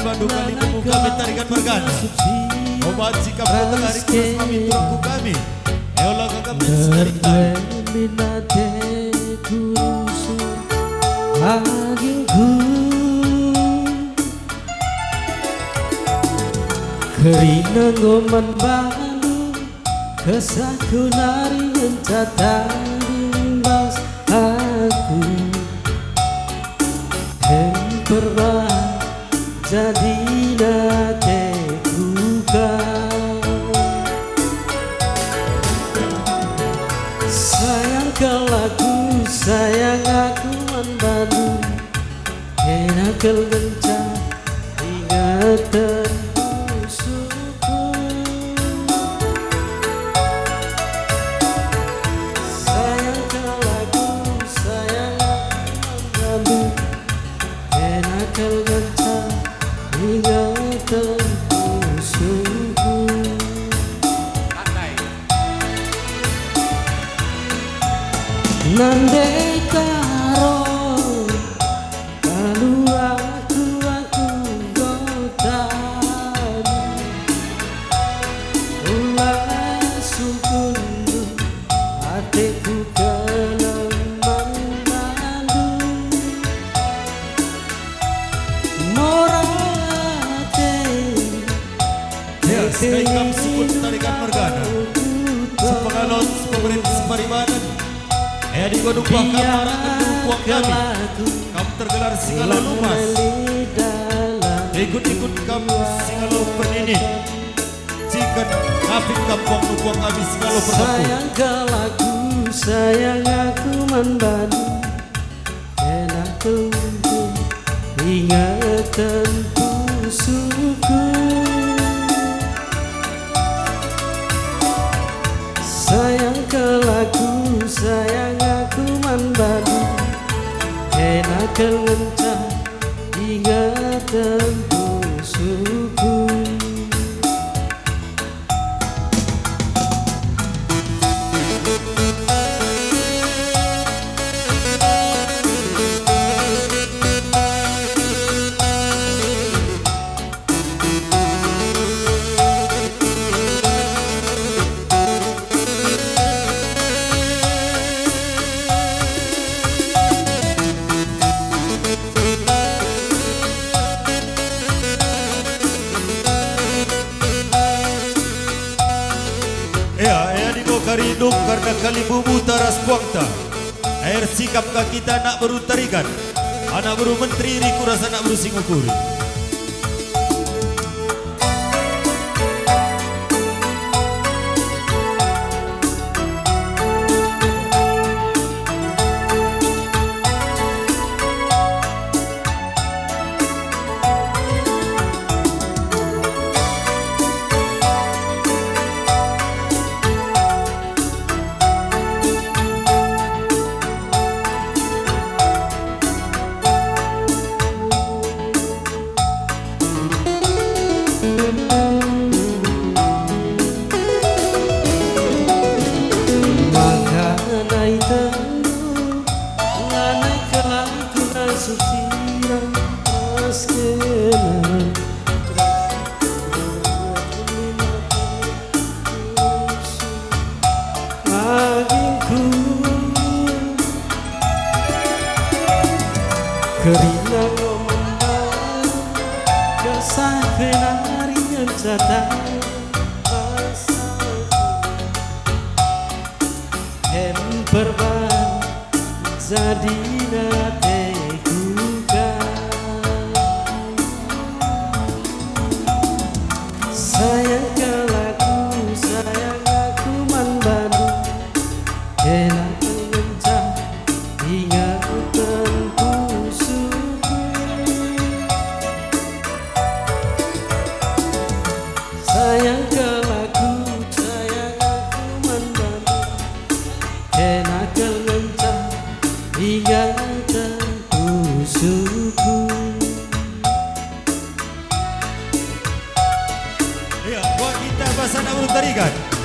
Bandung kali membuka mentarikan bergana obat sikap petengari terus kami tunggu kami eolah kakak mensekali minate kurusu agingku kerina ngoman Bandung kesaku nari mencatari bas aku temperbah jadi nate buka sayang kelaku sayang aku Bandung enakel gencang ingatan musuhku sayang kelaku sayang aku Bandung enakel gencang ingatan musuhku nandai karo kalau aku gotan ulah sukundu hatiku keleman Bandung morate Sebaiknya sukun tarikan mergana sepengalon pemerintah separibanan di Gunung Kamara ketupuan kami kamu tergelar Singalo Lumas ikut-ikut kamu Singalo Pernini cikan kapit kampung nupuang kami Singalo Pertempuran sayang kelaku sayang aku Bandung enak tunggu ingatan musuhku sayang kelaku sayang aku Bandung enak kencang ingatan musuhku karidung karena kali bubu taras puangta air sikap kita nak baru tarikan anak baru menteri riku rasa nak baru singukuri kerina ngomong kesah kenari mencatari pasaku perban jadi nate kuka sayang kelaku sayang aku Bandung enak kencang sayang ke lagu sayang aku mendalam kenakel ngencang hingga terusukku. Iya, buat kita bahasa nak tarikan.